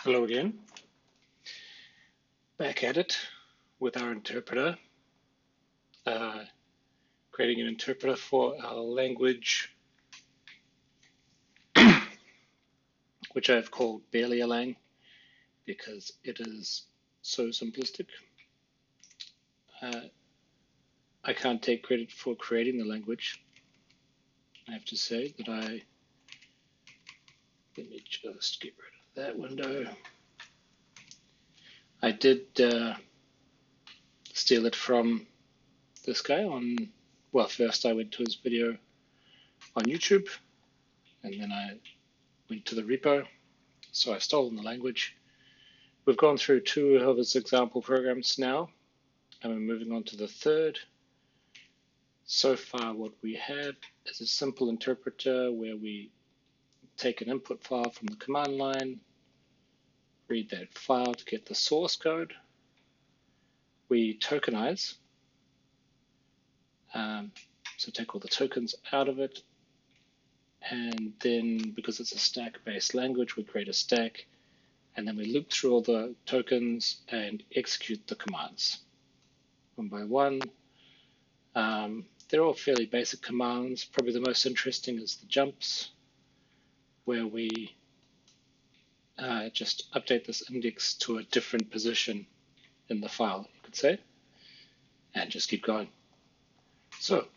Hello again, back at it with our interpreter, creating an interpreter for our language, which I've called barely a lang because it is so simplistic. I can't take credit for creating the language. I have to say that let me just get rid of that window. I did steal it from this guy first I went to his video on YouTube, and then I went to the repo, so I've stolen the language. We've gone through two of his example programs now, and we're moving on to the third. So far what we have is a simple interpreter where we take an input file from the command line, read that file to get the source code. We tokenize, so take all the tokens out of it, and then because it's a stack-based language, we create a stack, and then we loop through all the tokens and execute the commands one by one. They're all fairly basic commands. Probably the most interesting is the jumps, where we just update this index to a different position in the file, you could say, and just keep going. So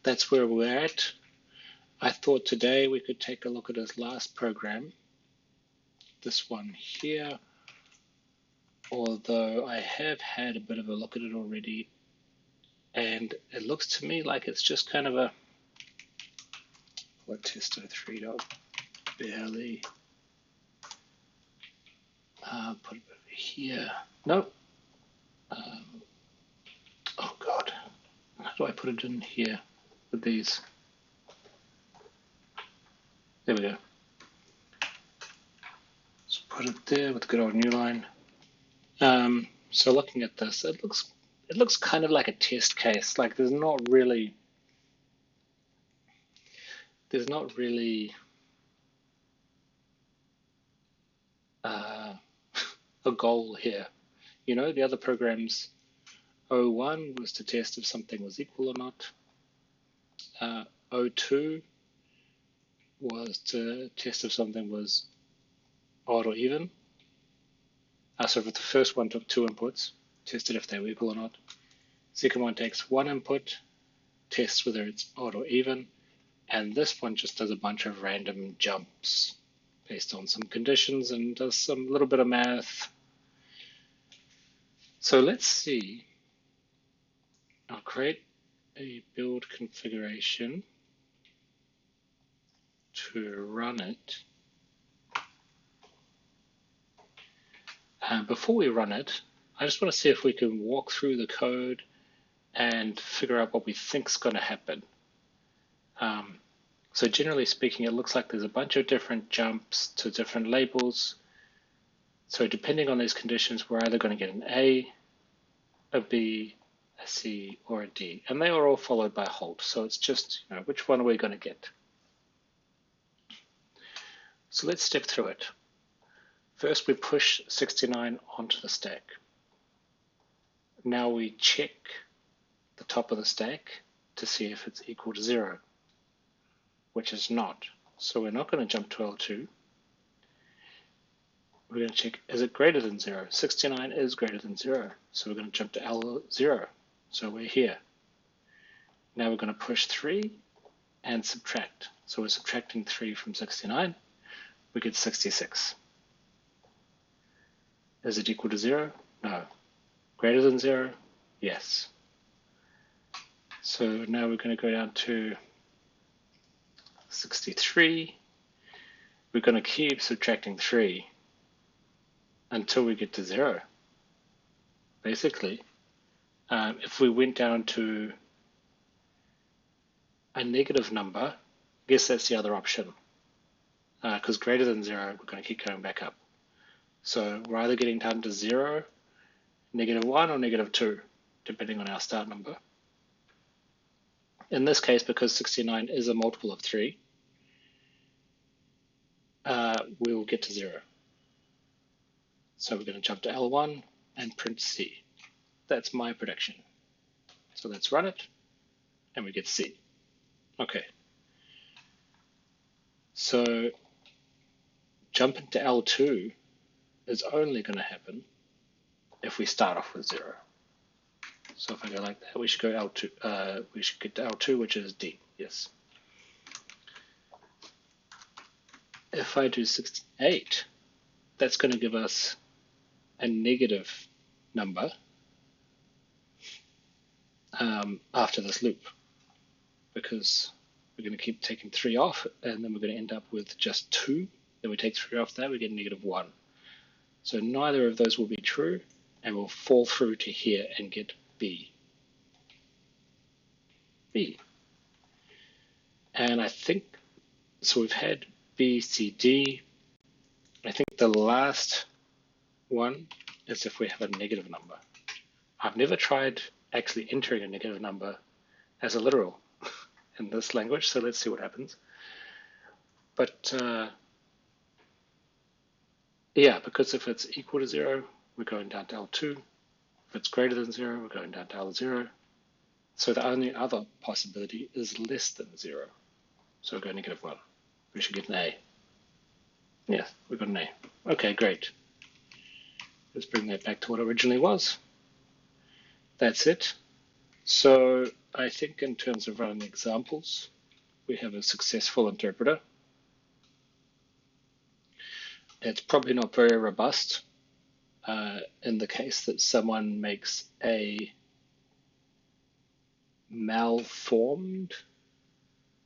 that's where we're at. I thought today we could take a look at his last program, this one here, although I have had a bit of a look at it already, and it looks to me like it's just kind of a testo3 barely. Put it over here. Nope. Oh God, how do I put it in here with these? There we go. Let's put it there with the good old new line. So looking at this, it looks kind of like a test case. Like there's not really a goal here. You know, the other programs, O1 was to test if something was equal or not. O2 was to test if something was odd or even. So the first one took two inputs, tested if they were equal or not. Second one takes one input, tests whether it's odd or even, and this one just does a bunch of random jumps based on some conditions and does some little bit of math. So let's see. I'll create a build configuration to run it. Before we run it, I just want to see if we can walk through the code and figure out what we think is going to happen. So generally speaking, it looks like there's a bunch of different jumps to different labels. So depending on these conditions, we're either going to get an A, a B, a C, or a D. And they are all followed by halt. So it's just, which one are we going to get? So let's step through it. First, we push 69 onto the stack. Now we check the top of the stack to see if it's equal to 0, which is not. So we're not going to jump to L2. We're going to check, is it greater than 0? 69 is greater than 0. So we're going to jump to L0. So we're here. Now we're going to push 3 and subtract. So we're subtracting 3 from 69. We get 66. Is it equal to 0? No. Greater than 0? Yes. So now we're going to go down to 63. We're going to keep subtracting 3 until we get to 0. Basically, if we went down to a negative number, I guess that's the other option. Because greater than 0, we're going to keep going back up. So we're either getting down to 0, -1, or -2, depending on our start number. In this case, because 69 is a multiple of 3, we will get to 0. So we're going to jump to L1 and print C. That's my prediction. So let's run it, and we get C. Okay. So jumping to L2 is only going to happen if we start off with 0. So if I go like that, we should go L2. We should get to L2, which is D. Yes. If I do 68, that's going to give us a negative number after this loop, because we're going to keep taking 3 off, and then we're going to end up with just 2. Then we take 3 off that, we get negative 1. So neither of those will be true, and we'll fall through to here and get B. B. And I think, so we've had B, C, D. I think the last one is if we have a negative number. I've never tried actually entering a negative number as a literal in this language, so let's see what happens. But yeah, because if it's equal to 0, we're going down to L2. If it's greater than 0, we're going down to L0. So the only other possibility is less than 0. So we're going negative 1. We should get an A. Yeah, we got an A. Okay, great. Let's bring that back to what it originally was. That's it. So I think in terms of running examples, we have a successful interpreter. It's probably not very robust in the case that someone makes a malformed,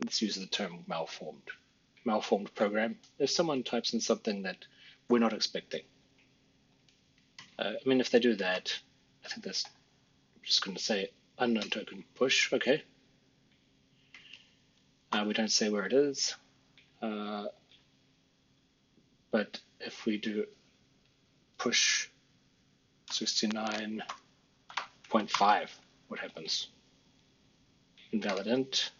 let's use the term malformed program. If someone types in something that we're not expecting. I mean, if they do that, I think that's, I'm just going to say unknown token push, okay. We don't say where it is, but if we do push 69.5, what happens? Invalid int.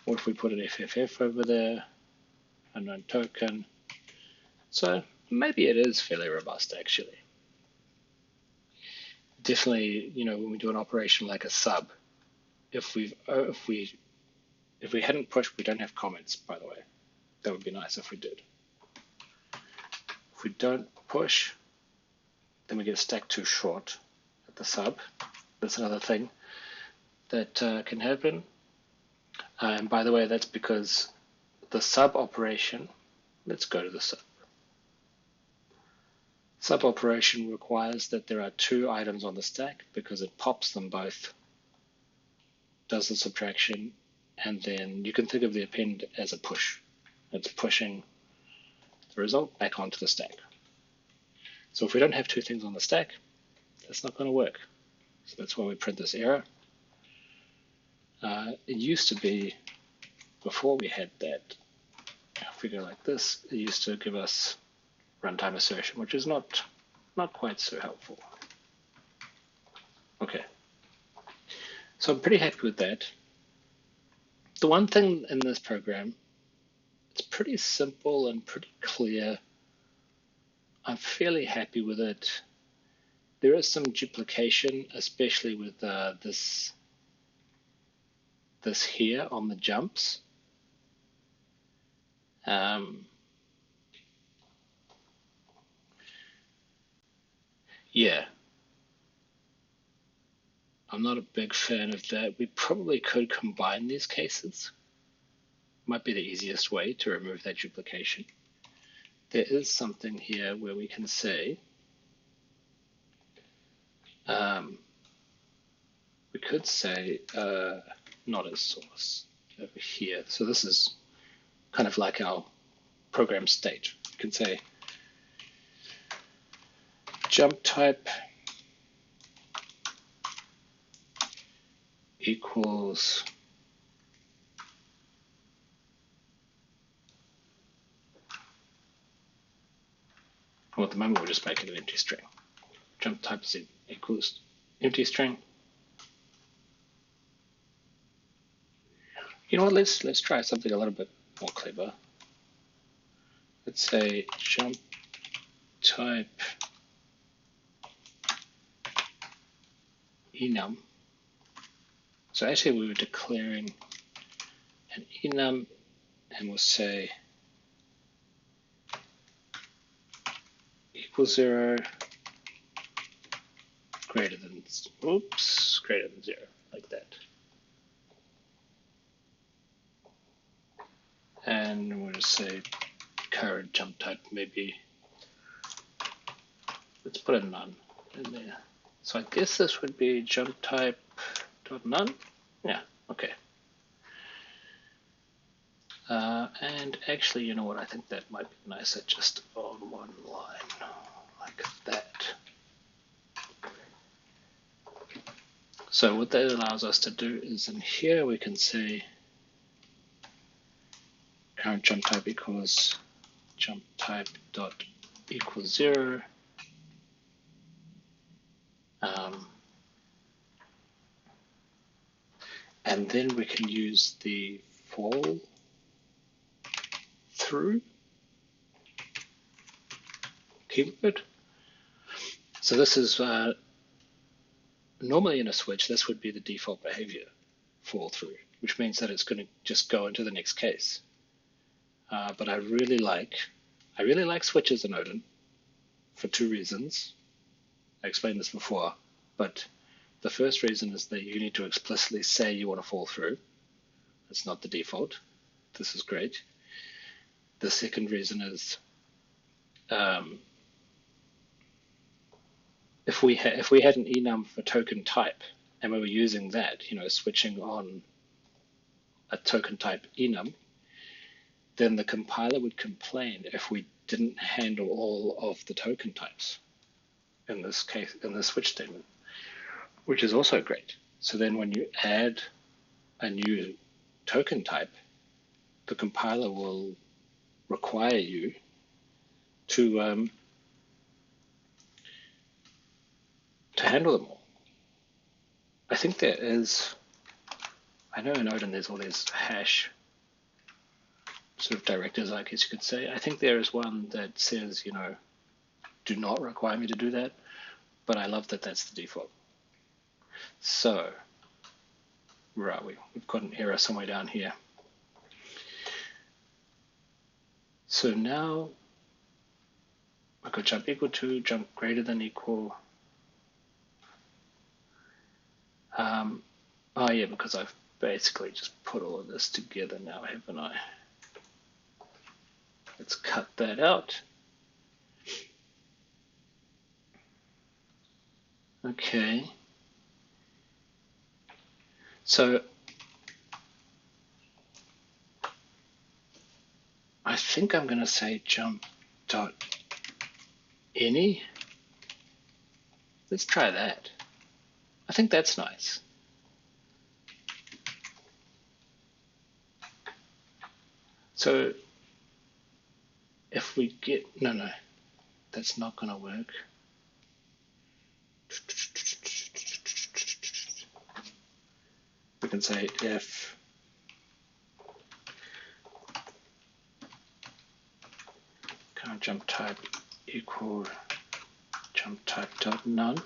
What if we put an FFF over there? Unknown token. So maybe it is fairly robust, actually. Definitely, you know, when we do an operation like a sub, if we hadn't pushed, we don't have comments, by the way. That would be nice if we did. If we don't push, then we get stacked too short at the sub. That's another thing that can happen. And by the way, that's because the sub operation, let's go to the sub. Sub operation requires that there are 2 items on the stack because it pops them both, does the subtraction, and then you can think of the append as a push. It's pushing the result back onto the stack. So if we don't have 2 things on the stack, that's not going to work. So that's why we print this error. It used to be, before we had that, if we go like this, it used to give us runtime assertion, which is not quite so helpful. Okay, so I'm pretty happy with that. The one thing in this program, it's pretty simple and pretty clear. I'm fairly happy with it. There is some duplication, especially with this here on the jumps. Yeah, I'm not a big fan of that. We probably could combine these cases. Might be the easiest way to remove that duplication. There is something here where we can say, we could say not as source over here. So this is kind of like our program state. You can say jump type equals well, at the moment we're just making an empty string. Jump type is equals empty string. You know what? Let's try something a little bit more clever. let's say jump type enum. So actually we were declaring an enum, and we'll say equals 0, greater than 0, like that. And we'll just say current jump type, maybe, let's put a none in there. So I guess this would be jump type dot none. Yeah, okay. And actually, you know what, I think that might be nicer just on one line, like that. So what that allows us to do is in here we can say current jump type equals jump type dot equals 0. And then we can use the fall through keyword. So this is normally in a switch, this would be the default behavior, fall through, which means that it's going to just go into the next case. But I really like switches in Odin for two reasons. I explained this before, but the first reason is that you need to explicitly say you want to fall through. It's not the default. This is great. The second reason is if we had an enum for token type and we were using that, switching on a token type enum, then the compiler would complain if we didn't handle all of the token types in this case, in the switch statement, which is also great. So then when you add a new token type, the compiler will require you to handle them all. I think there is, I know in Odin there's all these hash sort of directives, I guess you could say. I think there is one that says, do not require me to do that, but I love that that's the default. So, where are we? We've got an error somewhere down here. So now I've got jump equal to, jump greater than equal. Oh yeah, because I've basically just put all of this together now, haven't I? Let's cut that out. Okay. So I think I'm going to say jump dot any. Let's try that. I think that's nice. So if we get, no, that's not going to work. We can say if current jump type equal jump type dot none.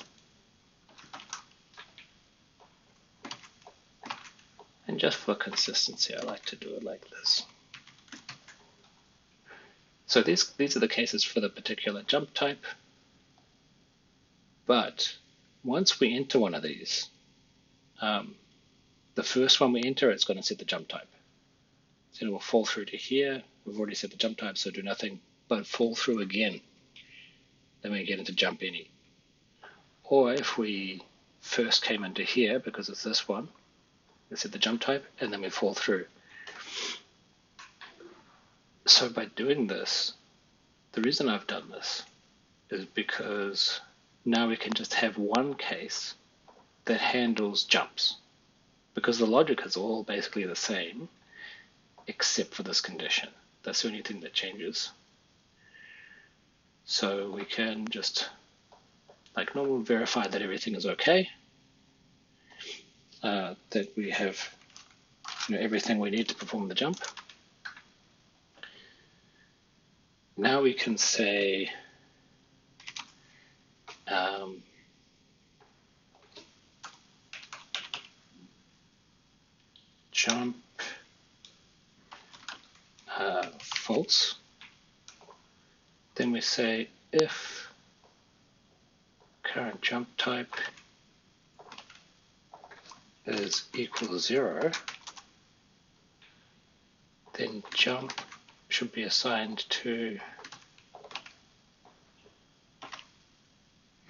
And just for consistency, I like to do it like this. So these are the cases for the particular jump type. But once we enter one of these, the first one we enter, it's going to set the jump type. So it will fall through to here. We've already set the jump type, so do nothing but fall through again. Then we get into jump any. Or if we first came into here, because it's this one, we set the jump type, and then we fall through. So by doing this, the reason I've done this is because now we can just have one case that handles jumps, because the logic is all basically the same, except for this condition. That's the only thing that changes. So we can just, like normal, verify that everything is okay, that we have everything we need to perform the jump. Now we can say jump false. Then we say if current jump type is equal to 0, then jump should be assigned to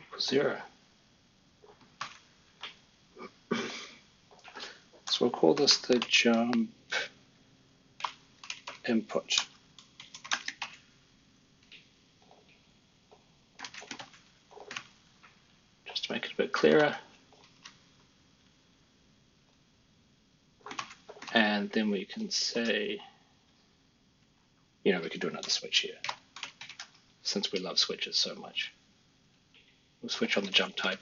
equal 0. So we'll call this the jump input. Just to make it a bit clearer. And then we can say, we could do another switch here, since we love switches so much. We'll switch on the jump type.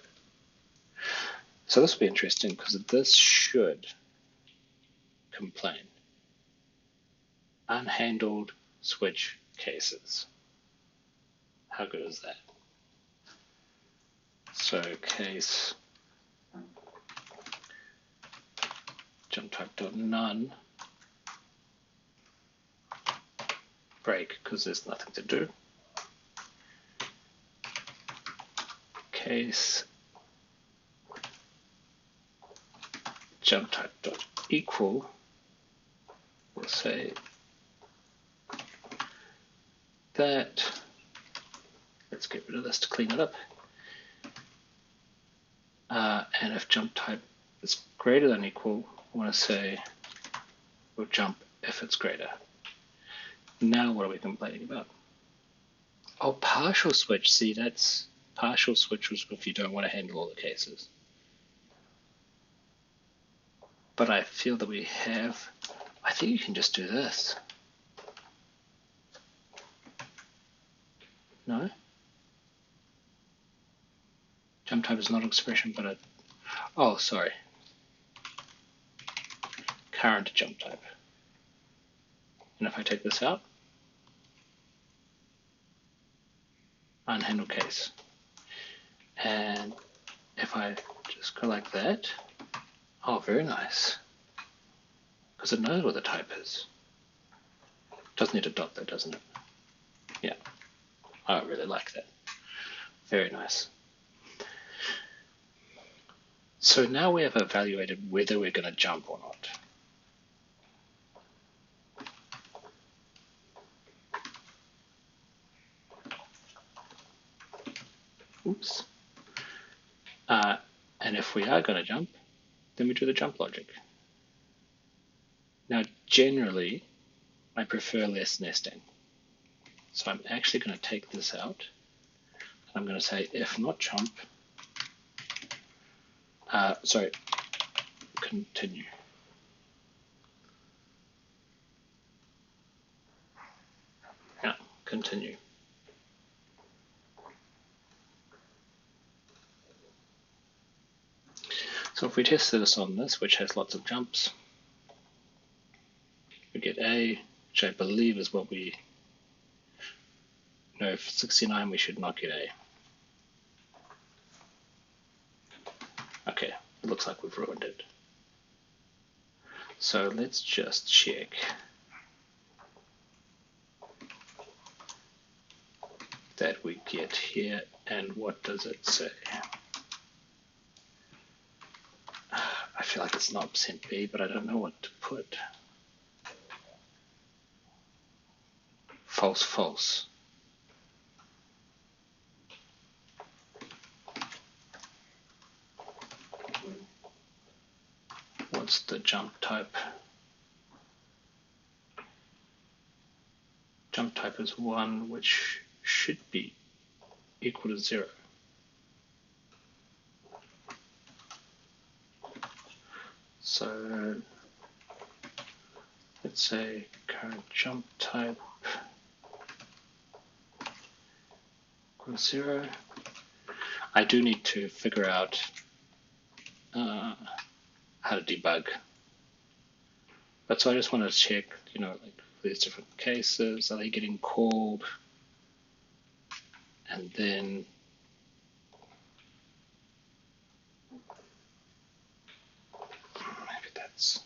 So this will be interesting because this should complain. Unhandled switch cases. How good is that? So case jump type.none break because there's nothing to do. Case jump type.equal, we'll say that, let's get rid of this to clean it up. And if jump type is greater than equal, I want to say we'll jump if it's greater. Now what are we complaining about? Oh, partial switch. See, that's partial switch was if you don't want to handle all the cases. But I feel that we have, I think you can just do this. No? Jump type is not an expression, but oh, sorry. Current jump type. And if I take this out, unhandled case. And if I just go like that, oh, very nice. Because it knows what the type is. Doesn't need a dot though, doesn't it? Yeah. I really like that. Very nice. So now we have evaluated whether we're going to jump or not. Oops. And if we are going to jump, then we do the jump logic. Now, generally, I prefer less nesting. So I'm actually going to take this out. I'm going to say if not jump, continue. Yeah, continue. So if we test this on this, which has lots of jumps, we get A, which I believe is what we, no, for 69 we should not get A. Okay, it looks like we've ruined it. So let's just check that we get here, and what does it say? I feel like it's not %B, but I don't know what to put. False, false. What's the jump type? Jump type is 1, which should be equal to 0. So let's say current jump type equals 0. I do need to figure out how to debug. But so I just want to check, like these different cases, are they getting called? and then maybe that's,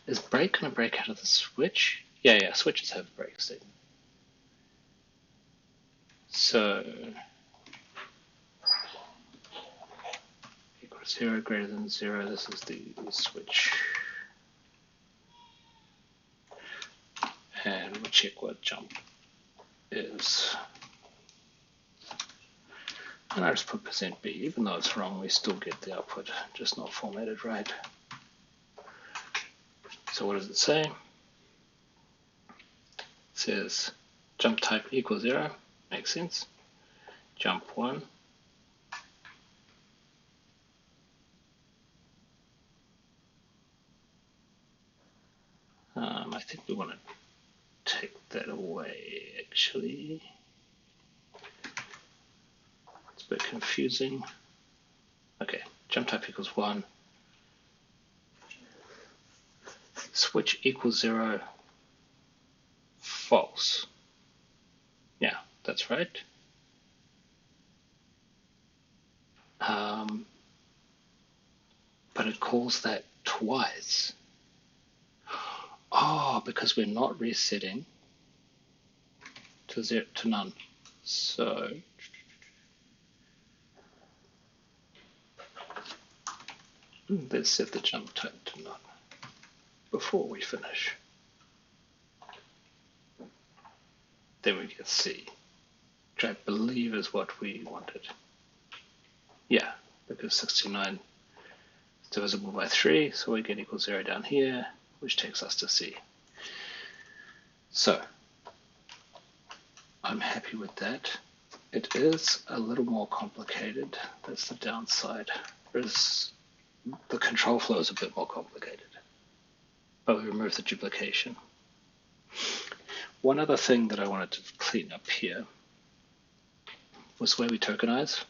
is break going to break out of the switch? Yeah, switches have a break statement. So equals 0 greater than 0, this is the switch. And we'll check what jump is. And I just put %b, even though it's wrong, we still get the output, just not formatted right. So what does it say? It says jump type equals 0, makes sense. Jump 1. I think we want to take that away, actually. It's a bit confusing. Okay, jump type equals 1. Switch equals 0. False. Yeah, that's right. But it calls that twice. Oh, because we're not resetting to 0 to none. So let's set the jump type to none before we finish. Then we get C, which I believe is what we wanted. Yeah, because 69 is divisible by 3, so we get equals 0 down here, which takes us to C. So I'm happy with that. It is a little more complicated. That's the downside. The control flow is a bit more complicated, but we remove the duplication. One other thing that I wanted to clean up here was where we tokenize.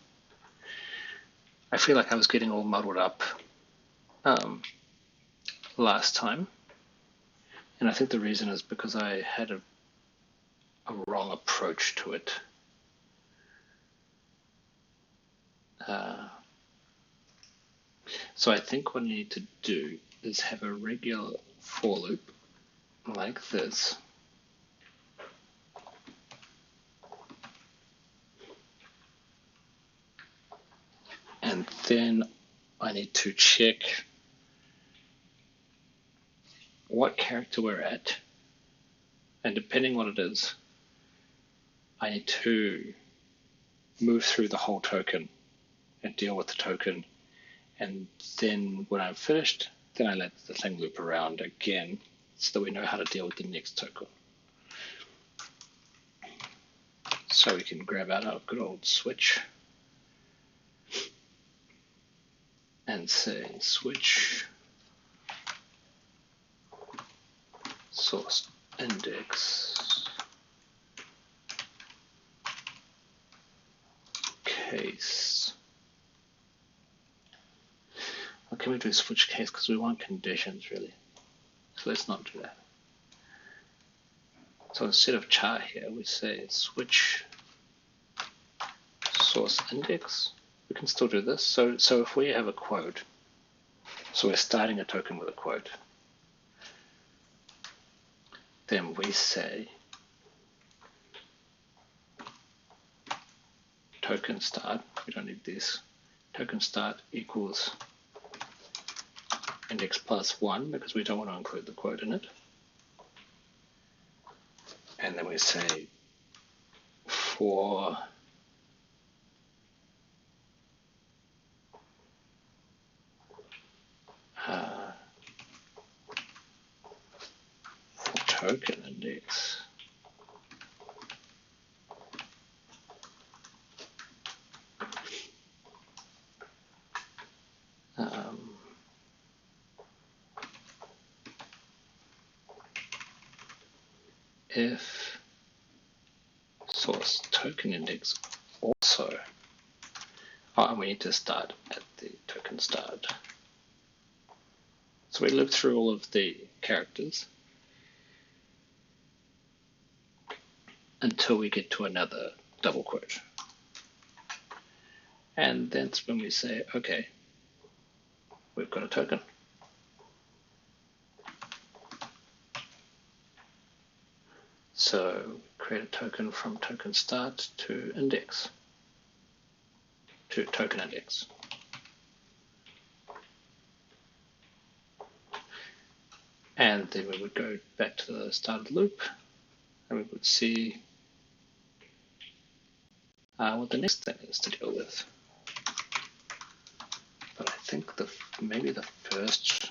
I feel like I was getting all muddled up last time, and I think the reason is because I had a wrong approach to it. So I think what I need to do is have a regular for loop like this. And then I need to check what character we're at. And depending what it is, I need to move through the whole token and deal with the token. And then when I'm finished, then I let the thing loop around again so that we know how to deal with the next token. So we can grab out our good old switch and say switch source index case. Well, can we do switch case because we want conditions really? So let's not do that. So instead of char here, we say switch source index. We can still do this. So if we have a quote, so we're starting a token with a quote, then we say token start, we don't need this, token start equals index plus 1 because we don't want to include the quote in it. And then we say for token index if source token index also, and we need to start at the token start. So we loop through all of the characters until we get to another double quote. And that's when we say, okay, we've got a token. So create a token from token start to index, to token index. And then we would go back to the start of the loop and we would see what the next thing is to deal with. But I think maybe the first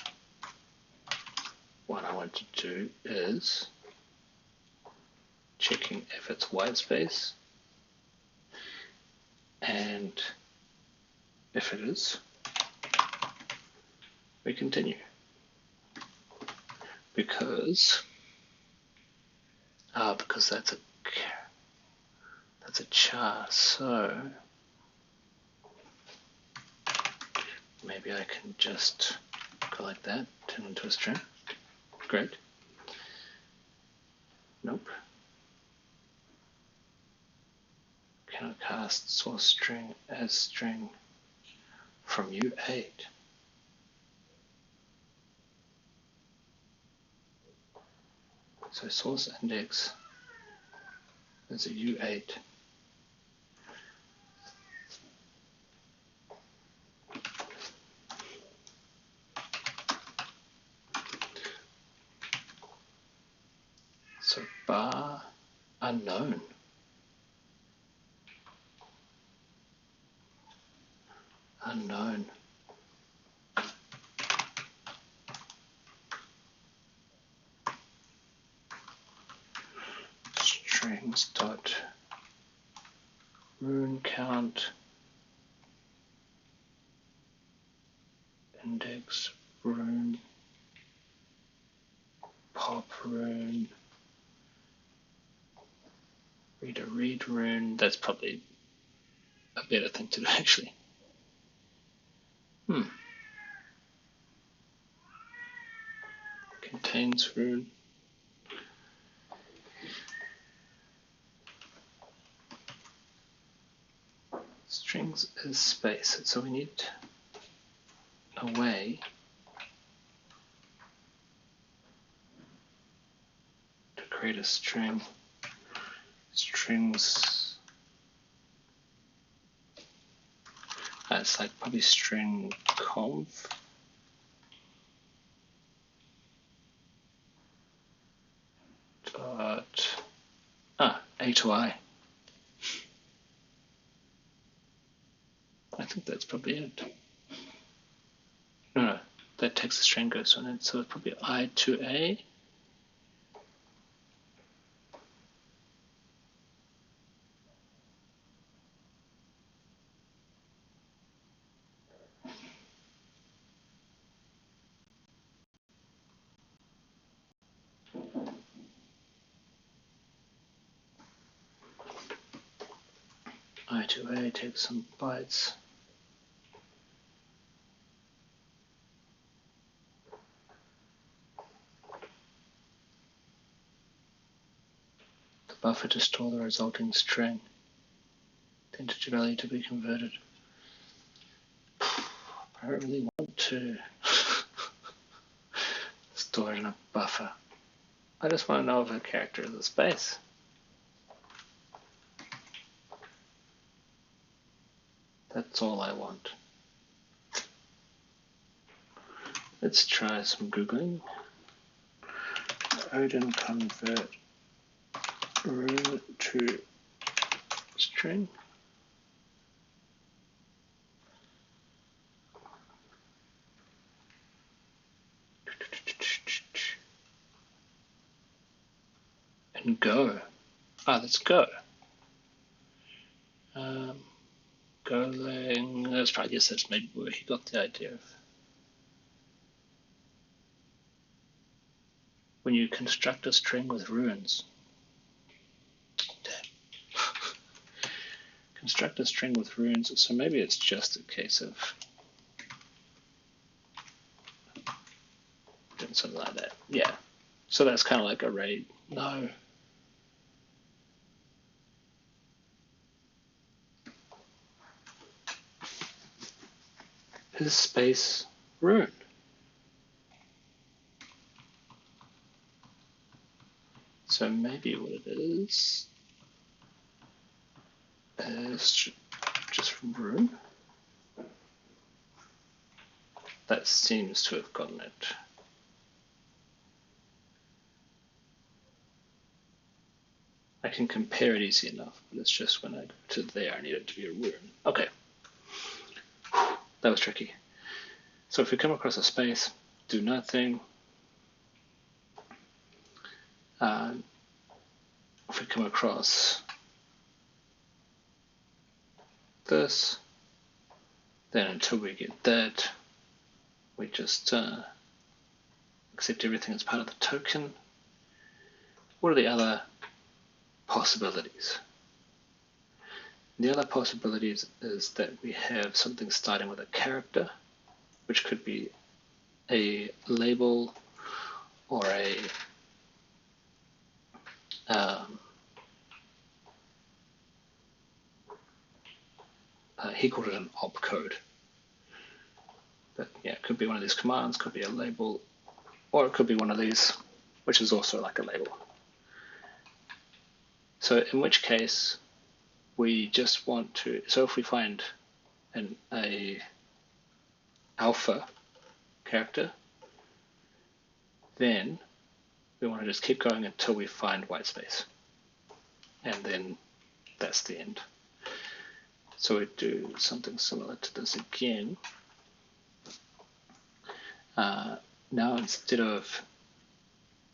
one I want to do is checking if it's white space, and if it is, we continue, because that's a char. So maybe I can just go like that, turn into a string. Great. Nope. Cannot cast source string as string from U8. So source index is a U8. So bar unknown. Unknown. Strings dot rune count index rune pop rune reader read rune. That's probably a better thing to do, actually. Contains rune. Strings is space, so we need a way to create a string. Strings, it's like probably string conv. Dot A to I. I think that's probably it. No, that takes the string goes on it, so it's probably I to A. I to A takes some bytes. The buffer to store the resulting string. The integer value to be converted. I don't really want to store it in a buffer. I just want to know if a character is a space. That's all I want. Let's try some Googling. Odin convert rune to string. And go. That's go. Golang, that's right, yes, that's maybe where he got the idea of. When you construct a string with runes. Damn. Construct a string with runes, so maybe it's just a case of doing something like that. Yeah. So that's kind of like array. No. is space rune. So maybe what it is just rune. That seems to have gotten it. I can compare it easy enough, but it's just when I go to there, I need it to be a rune. Okay. That was tricky. So if we come across a space, do nothing. If we come across this, then until we get that, we just accept everything as part of the token. What are the other possibilities? The other possibilities is that we have something starting with a character, which could be a label or a he called it an opcode. But yeah, it could be one of these commands, could be a label, or it could be one of these, which is also like a label. So in which case, we just want to, so if we find a alpha character, then we want to just keep going until we find white space. And then that's the end. So we do something similar to this again. Now instead of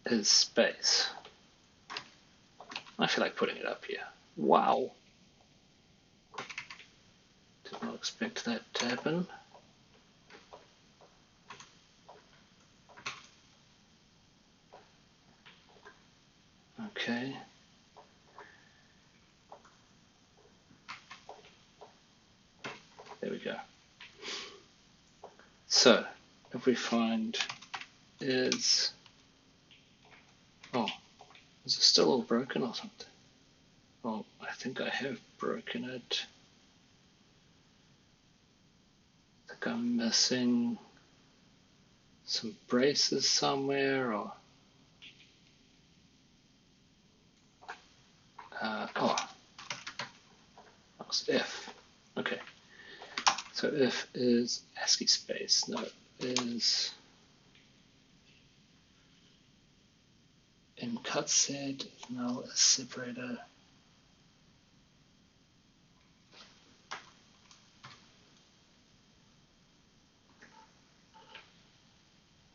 is space, I feel like putting it up here. Wow. Did not expect that to happen. Okay. There we go. So if we find is it still all broken or something? Well, I think I have broken it. I think I'm missing some braces somewhere, or that was if. Okay. So if is ASCII space. No, is in cut set. Now a separator.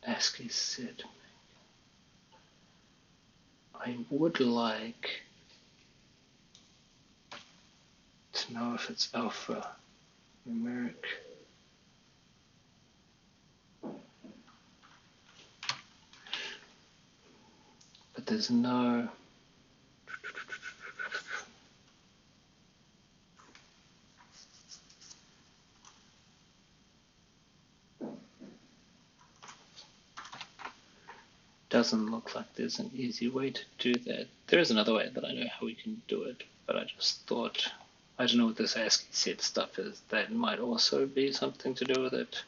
ASCII set. I would like to know if it's alpha numeric. But there's no doesn't look like there's an easy way to do that. There is another way that I know how we can do it, but I just thought, I don't know what this ASCII set stuff is. That might also be something to do with it.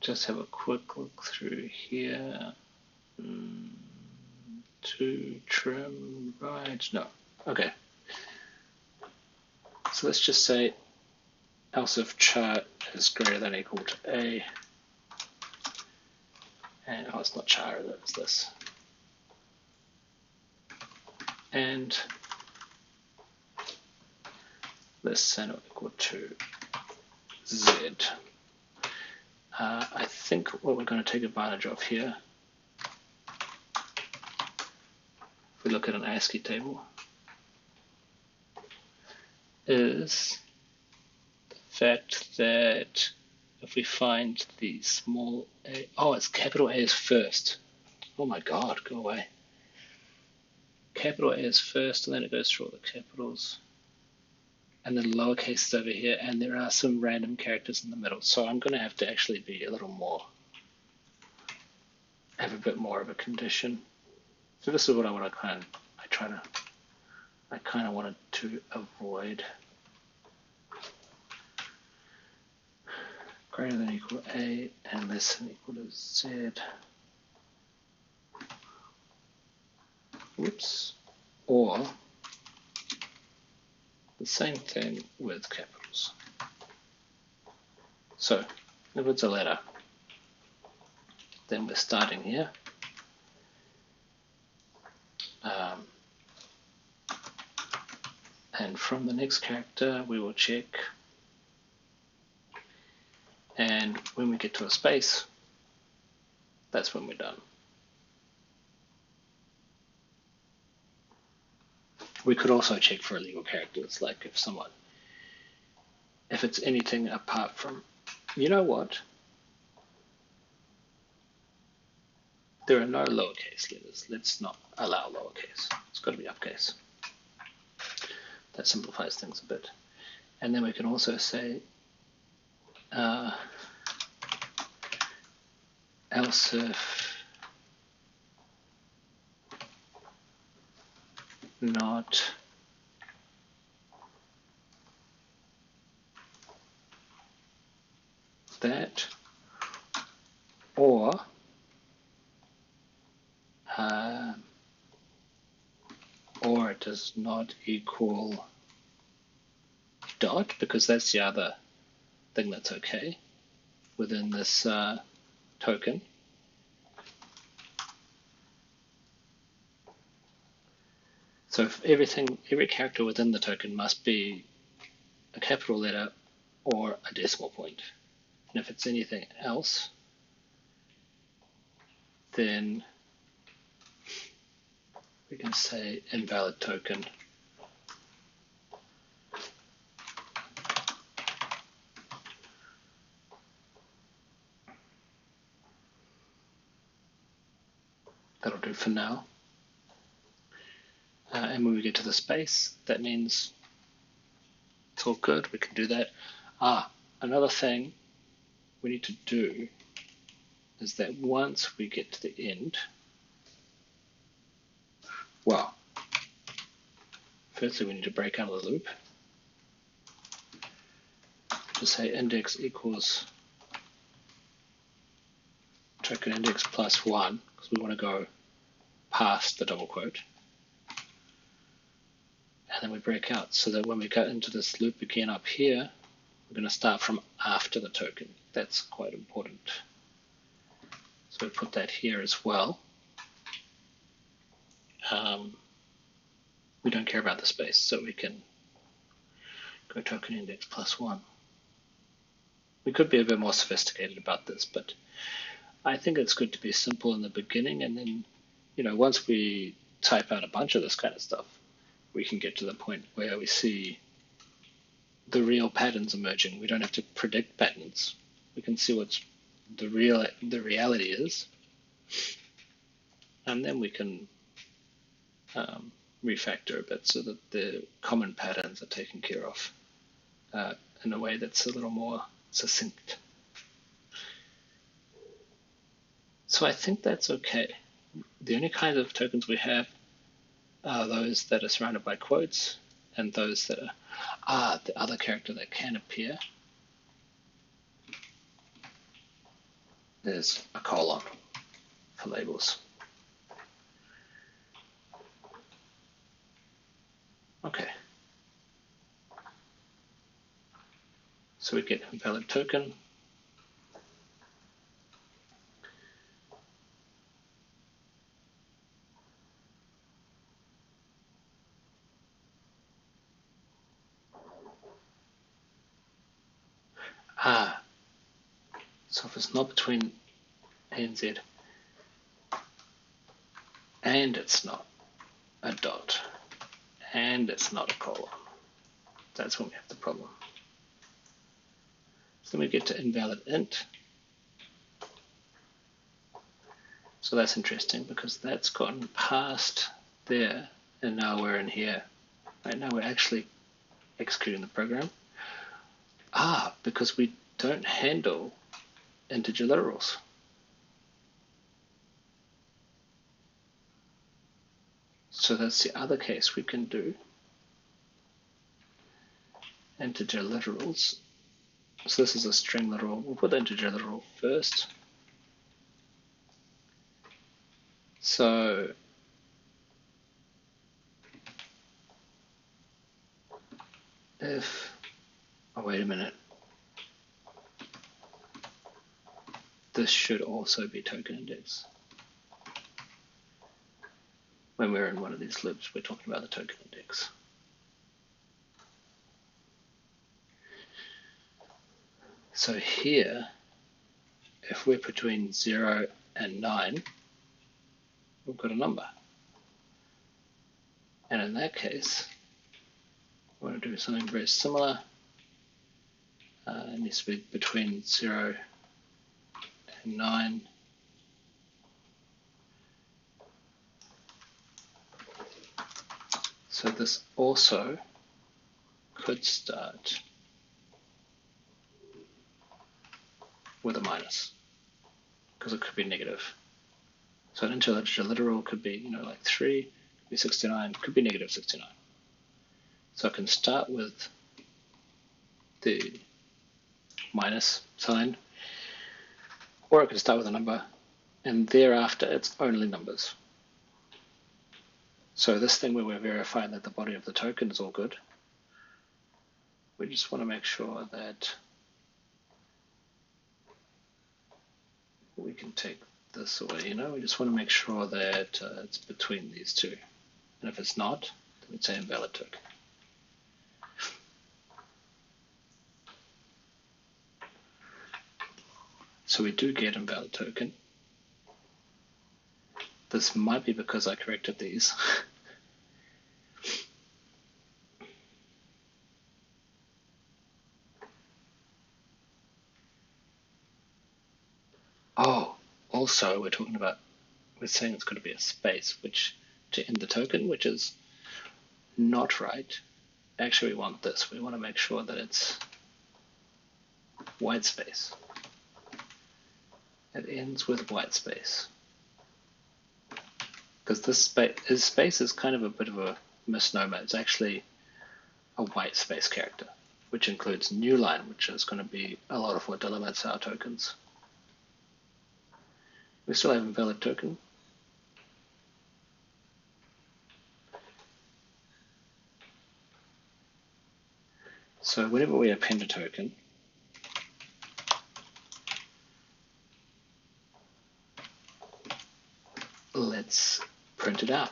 Just have a quick look through here. To trim right, no, okay. So let's just say else if chart is greater than or equal to A, and it's not char, it's this. And less than or equal to Z. I think what we're going to take advantage of here, if we look at an ASCII table, is the fact that if we find the small a, it's capital A is first. Oh my God, go away. Capital A is first, and then it goes through all the capitals. And then lowercase is over here, and there are some random characters in the middle. So I'm going to have to actually be a little more, have a bit more of a condition. So this is what I want to I try to I kind of wanted to avoid greater than or equal to A and less than or equal to Z. Whoops. Or the same thing with capitals. So if it's a letter, then we're starting here. And from the next character, we will check. And when we get to a space, that's when we're done. We could also check for illegal characters, like if it's anything apart from, you know what? There are no lowercase letters. Let's not allow lowercase. It's got to be uppercase. That simplifies things a bit. And then we can also say else if not that, or it does not equal dot, because that's the other thing that's okay within this token. So if every character within the token must be a capital letter or a decimal point. And if it's anything else, then we can say invalid token. That'll do for now. And when we get to the space, that means it's all good. We can do that. Another thing we need to do is that once we get to the end, well, firstly we need to break out of the loop. Just say index equals token index plus 1, because we want to go past the double quote. And then we break out so that when we go into this loop again up here, we're going to start from after the token. That's quite important. So we put that here as well. We don't care about the space, so we can go token index plus 1. We could be a bit more sophisticated about this, but I think it's good to be simple in the beginning, and then, once we type out a bunch of this kind of stuff, we can get to the point where we see the real patterns emerging. We don't have to predict patterns. We can see what's the reality is, and then we can refactor a bit so that the common patterns are taken care of in a way that's a little more succinct. So I think that's okay. The only kinds of tokens we have are those that are surrounded by quotes and those that are the other character that can appear. There's a colon for labels. Okay. So we get invalid token. So if it's not between A and Z, and it's not a dot, and it's not a colon, that's when we have the problem. So then we get to invalid int. So that's interesting because that's gotten past there, and now we're in here. Right now we're actually executing the program. Because we don't handle integer literals. So that's the other case we can do. integer literals. So this is a string literal. We'll put the integer literal first. So if, oh wait a minute, this should also be token index. When we're in one of these loops, we're talking about the token index. So here, if we're between 0 and 9, we've got a number. And in that case, we want to do something very similar. It needs to be between 0 and 9. So this also could start with a minus, because it could be negative. So an integer literal could be, like 3, could be 69, could be negative 69. So I can start with the minus sign, or I can start with a number, and thereafter it's only numbers. So this thing where we're verifying that the body of the token is all good, we just want to make sure that we can take this away, we just want to make sure that it's between these two. And if it's not, then we'd say invalid token. So we do get invalid token. This might be because I corrected these. Oh, also we're saying it's going to be a space to end the token, which is not right. Actually, we want this. We want to make sure that it's white space. It ends with white space. Because this space is kind of a bit of a misnomer. It's actually a white space character, which includes new line, which is going to be a lot of what delimits our tokens. We still have invalid token. So whenever we append a token, let's print it out.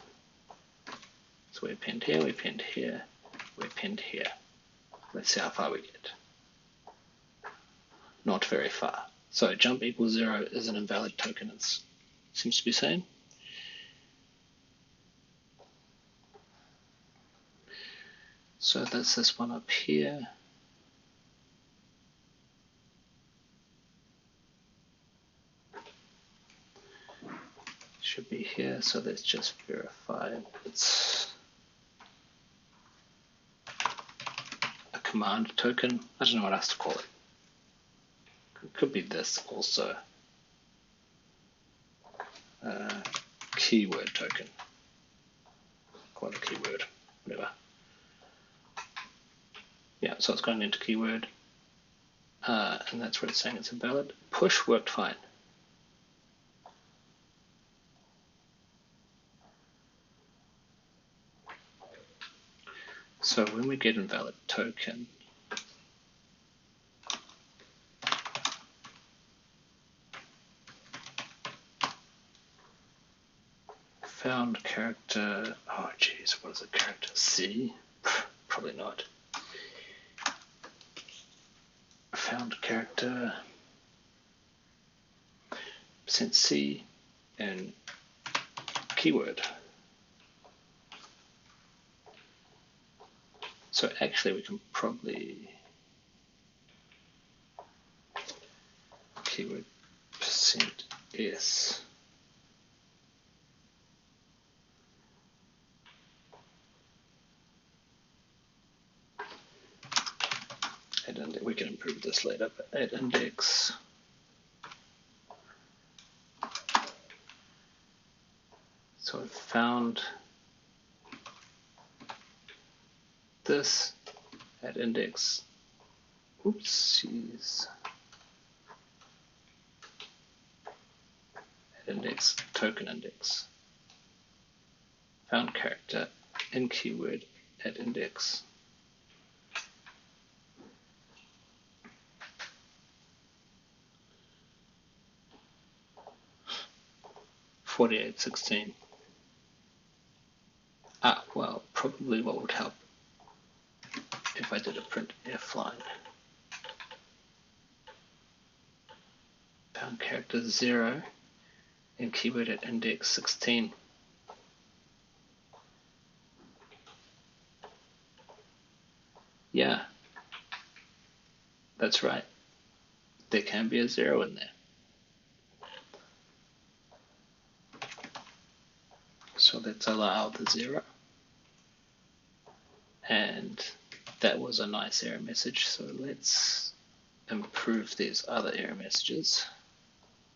So we append here, we append here, we append here. Let's see how far we get. Not very far. So jump equals 0 is an invalid token, it seems to be saying. So that's this one up here. Should be here, so let's just verify it's a command token. I don't know what else to call it. It could be this also. Keyword token. Call it a keyword, whatever. Yeah, so it's going into keyword, and that's where it's saying it's invalid. Push worked fine. So when we get invalid token, found character, oh geez, what is a character? C? Probably not. Found character, %C, and keyword. So actually we can probably keyword %S. And we can improve this later, but add index. So I found this at index, oopsies, at index, token index, found character in keyword at index. (4816). Well, probably what would help if I did a printf line. Found character 0 in keyword at index 16. Yeah, that's right. There can be a 0 in there. So let's allow the 0. And that was a nice error message. So let's improve these other error messages.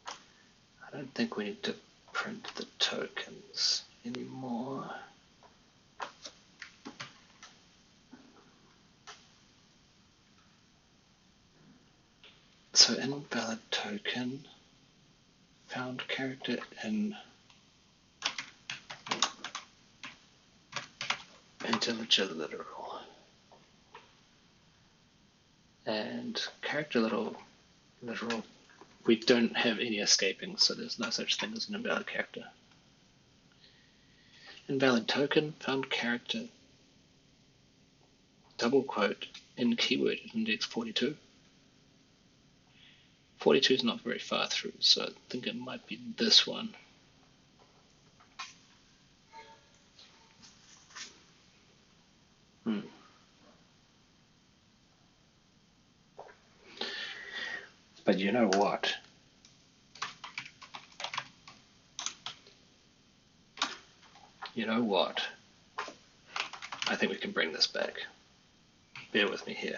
I don't think we need to print the tokens anymore. So invalid token, found character in integer literal, and character literal, we don't have any escaping, so there's no such thing as an invalid character. Invalid token, found character, double quote, in keyword at index 42. 42 is not very far through, so I think it might be this one. But you know what? You know what? I think we can bring this back. Bear with me here.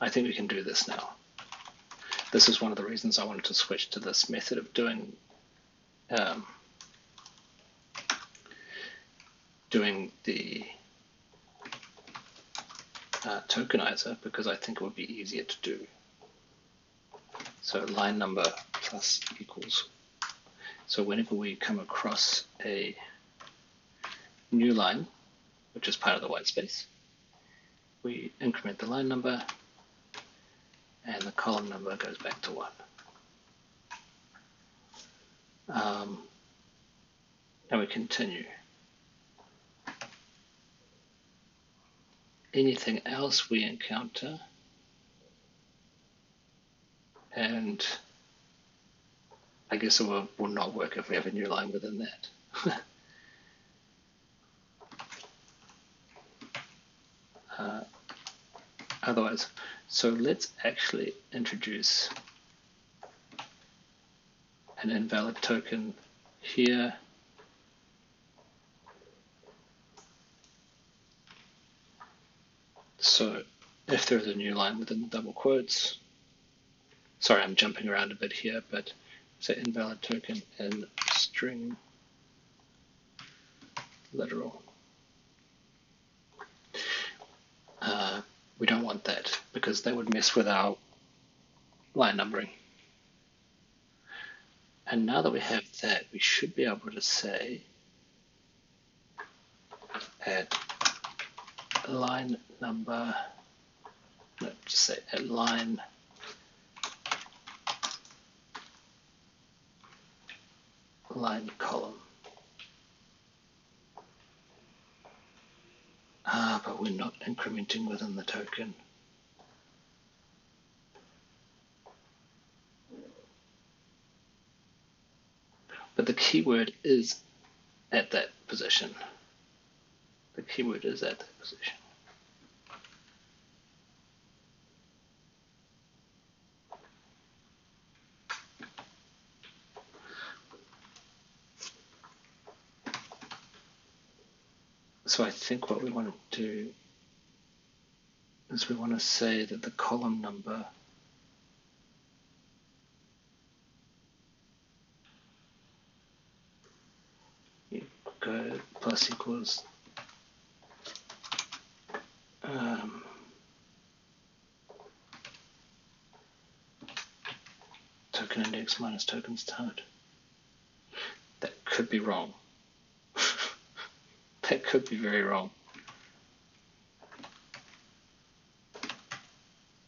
I think we can do this now. This is one of the reasons I wanted to switch to this method of doing the tokenizer, because I think it would be easier to do. So line number plus equals. So whenever we come across a new line, which is part of the white space, we increment the line number, and the column number goes back to 1. And we continue. Anything else we encounter, and I guess it will not work if we have a new line within that. Otherwise, so let's actually introduce an invalid token here. So if there's a new line within the double quotes, sorry, I'm jumping around a bit here, but say invalid token in string literal. We don't want that because that would mess with our line numbering. And now that we have that, we should be able to say at line number, no, just say at line column. But we're not incrementing within the token. But the keyword is at that position. The keyword is at that position. So I think what we want to do is we want to say that the column number go plus equals token index minus token start. That could be wrong. That could be very wrong.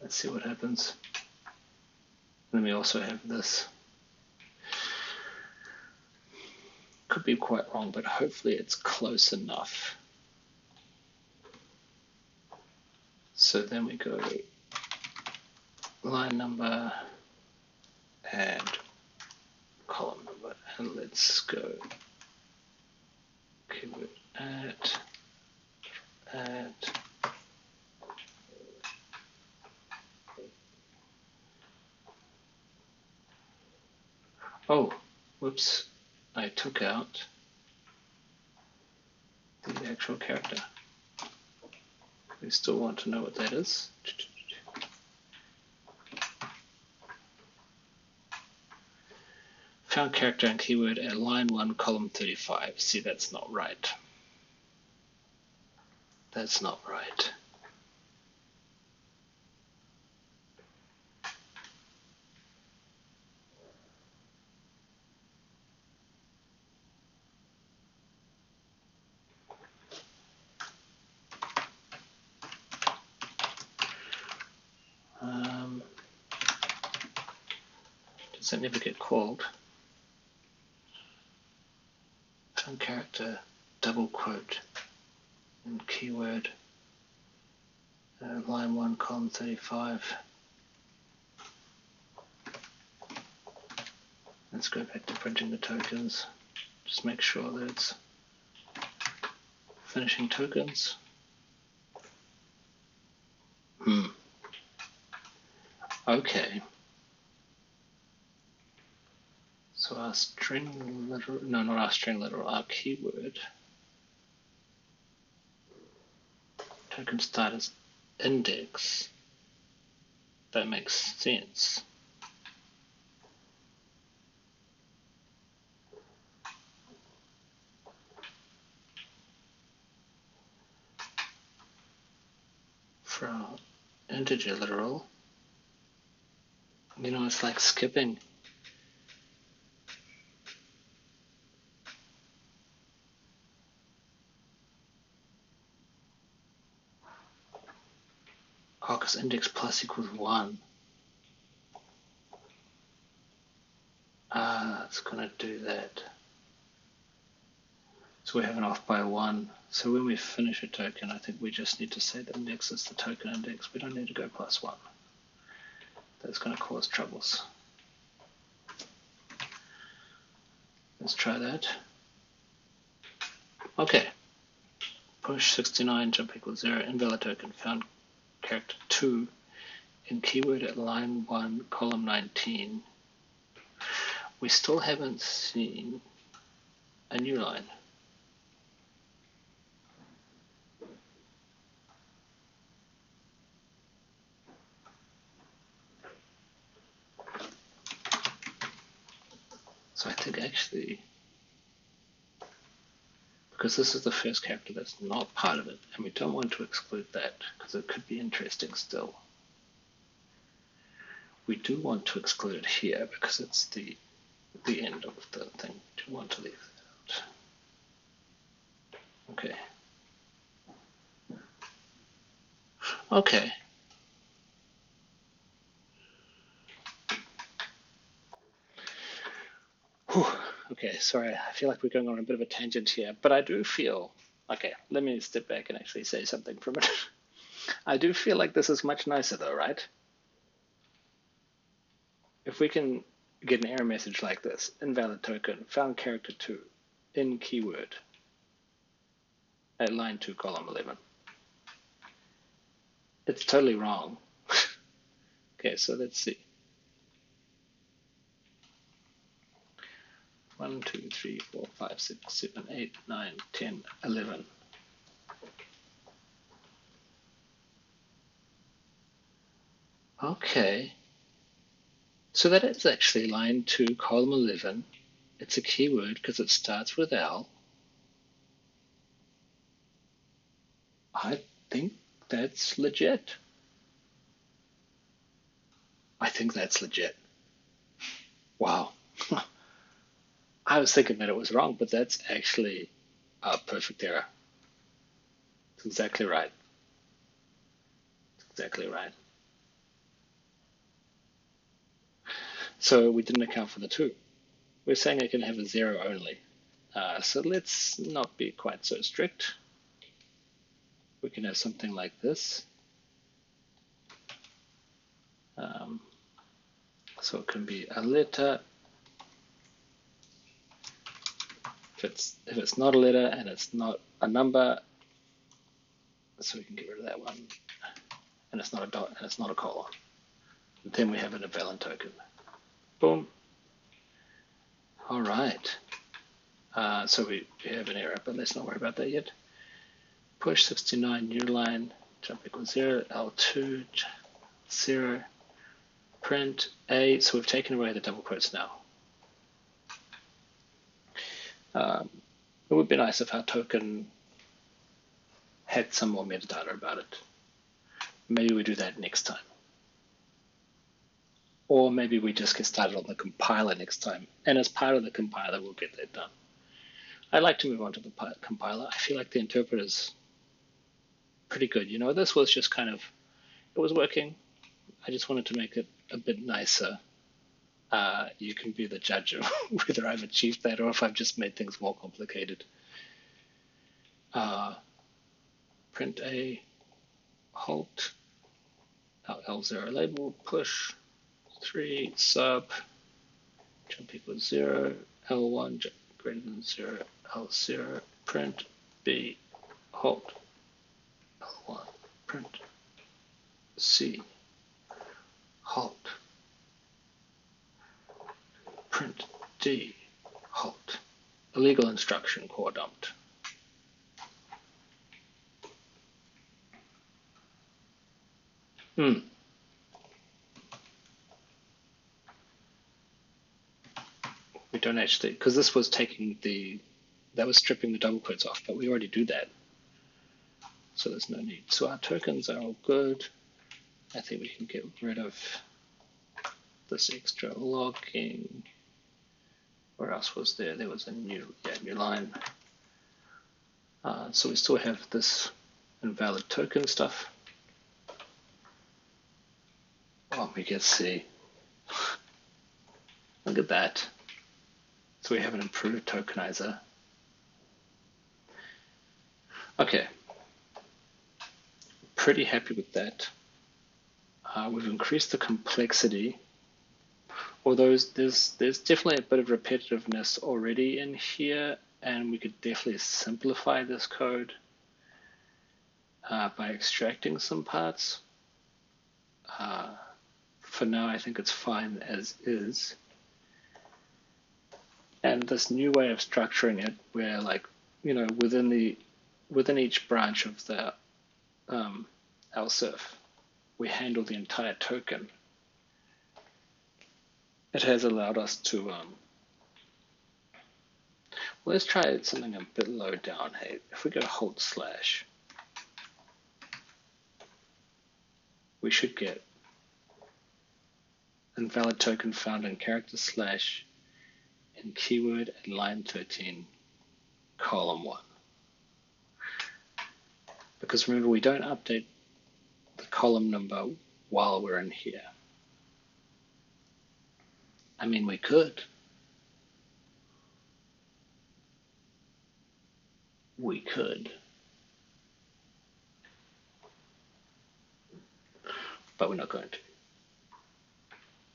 Let's see what happens. Then we also have this. Could be quite wrong, but hopefully it's close enough. So then we go line number and column number, and let's go keyword at. Oh, whoops, I took out the actual character. We still want to know what that is. Found character and keyword at line 1, column 35. See, that's not right. That's not right. Does that never get called? Found character, double quote, and keyword, line 1, column 35. Let's go back to printing the tokens. Just make sure that it's finishing tokens. Okay. So our string literal, no, not our string literal, our keyword token start is index. That makes sense. For our integer literal, you know, it's like skipping. Oh, because index plus equals 1. It's going to do that. So we have an off by 1. So when we finish a token, I think we just need to say the index is the token index. We don't need to go plus 1. That's going to cause troubles. Let's try that. Okay. Push 69, jump equals 0, invalid token, found character 2 in keyword at line 1, column 19. We still haven't seen a new line. So I think actually, because this is the first character that's not part of it, and we don't want to exclude that because it could be interesting still. We do want to exclude it here because it's the end of the thing. Do want to leave that out. Okay. Okay. Whew. Okay, sorry, I feel like we're going on a bit of a tangent here, but I do feel, okay, let me step back and actually say something for a minute. I do feel like this is much nicer though, right? If we can get an error message like this, invalid token, found character 2, in keyword, at line 2, column 11. It's totally wrong. Okay, so let's see. 1, 2, 3, 4, 5, 6, 7, 8, 9, 10, 11. Okay. So that is actually line 2, column 11. It's a keyword because it starts with L. I think that's legit. I think that's legit. I was thinking that it was wrong, but that's actually a perfect error. It's exactly right. It's exactly right. So we didn't account for the 2. We're saying it can have a 0 only. So let's not be quite so strict. We can have something like this. So it can be a letter. If it's not a letter and it's not a number, so we can get rid of that one. And it's not a dot and it's not a colon. And then we have an invalid token. Boom. All right. So we have an error, but let's not worry about that yet. Push 69, new line, jump equals 0, L2, 0, print A. So we've taken away the double quotes now. It would be nice if our token had some more metadata about it. Maybe we do that next time. Or maybe we just get started on the compiler next time. And as part of the compiler, we'll get that done. I'd like to move on to the compiler. I feel like the interpreter's pretty good. You know, this was just kind of, it was working. I just wanted to make it a bit nicer. You can be the judge of whether I've achieved that or if I've just made things more complicated. Print A, halt, L0 label, push, 3, sub, jump equals 0, L1 greater than 0, L0, print B, halt, L1, print C, halt, print D, halt. Illegal instruction core dumped. We don't actually, because this was taking that was stripping the double quotes off, but we already do that. So there's no need. So our tokens are all good. I think we can get rid of this extra logging. Where else was there? There was a new line. So we still have this invalid token stuff. Oh, we get C. Look at that. So we have an improved tokenizer. Okay. Pretty happy with that. We've increased the complexity, although there's definitely a bit of repetitiveness already in here, and we could definitely simplify this code by extracting some parts. For now, I think it's fine as is. And this new way of structuring it, where within each branch of the LSIF, we handle the entire token. It has allowed us to, let's try something a bit low down. Hey, if we go hold slash, we should get invalid token found in character slash in keyword at line 13, column 1. Because remember, we don't update the column number while we're in here. I mean, we could. We could. But we're not going to.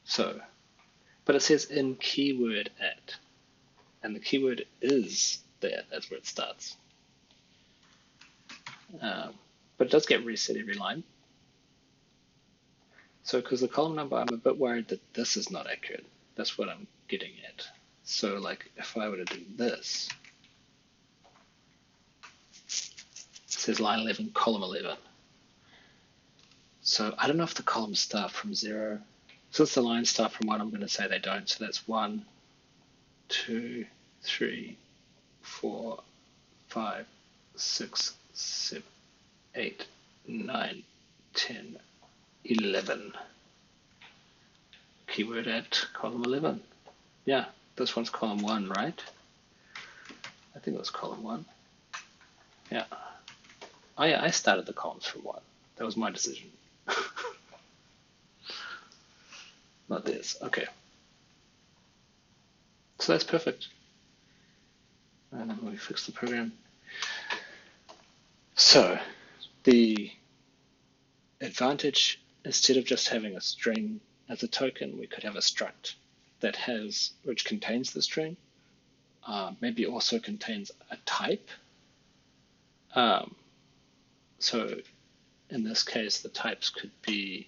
So, but it says in keyword at, and the keyword is there. That's where it starts. But it does get reset every line. So because the column number, I'm a bit worried that this is not accurate. That's what I'm getting at. So like if I were to do this, it says line 11, column 11. So I don't know if the columns start from 0. Since the lines start from 1, I'm going to say they don't. So that's 1, 2, 3, 4, 5, 6, 7, 8, 9, 10, 11. Keyword at column 11. Yeah, this one's column 1, right? I think it was column 1. Yeah. Oh yeah, I started the columns from 1. That was my decision. Not theirs. Okay. So that's perfect. And then we fix the program. So the advantage, instead of just having a string as a token, we could have a struct that has, which contains the string, maybe also contains a type. So in this case, the types could be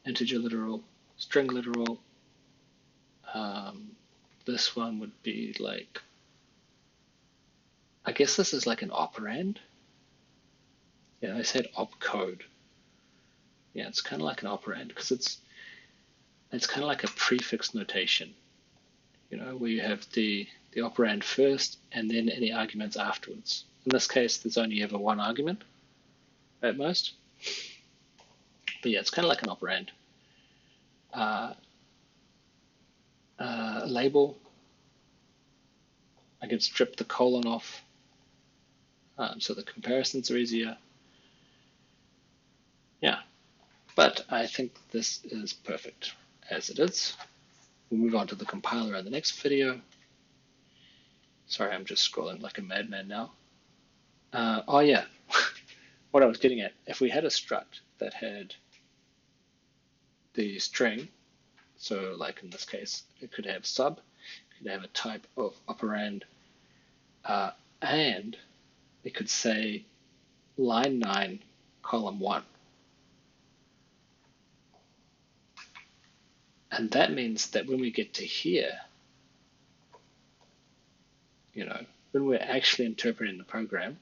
integer literal, string literal. This one would be like, I guess this is like an operand. Yeah, I said opcode. Yeah, it's kind of like an operand because it's kind of like a prefix notation, you know, where you have the operand first and then any arguments afterwards. In this case, there's only ever one argument at most. But yeah, it's kind of like an operand. Label, I can strip the colon off so the comparisons are easier. Yeah, but I think this is perfect as it is. We'll move on to the compiler in the next video. Sorry, I'm just scrolling like a madman now. Oh yeah, what I was getting at, if we had a struct that had the string, so like in this case, it could have sub, it could have a type of operand, and it could say line 9, column 1. And that means that when we get to here, you know, when we're actually interpreting the program,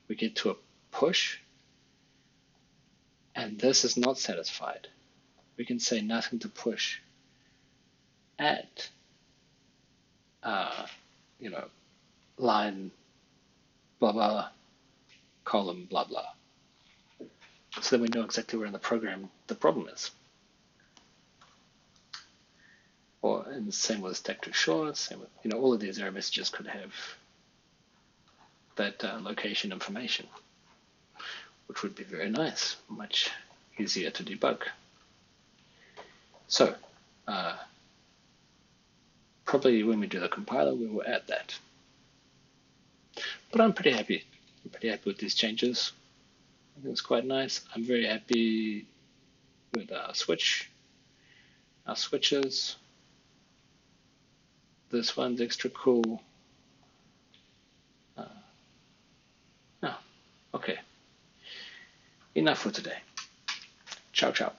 we get to a push, and this is not satisfied. We can say nothing to push at, you know, line blah blah, column blah blah. So that we know exactly where in the program the problem is. Or and the same with stack to short, same with, you know, all of these error messages could have that location information, which would be very nice, much easier to debug. So probably when we do the compiler, we will add that. But I'm pretty happy. I'm pretty happy with these changes. I think it's quite nice. I'm very happy with our switch, our switches. This one's extra cool. Okay. Enough for today. Ciao, ciao.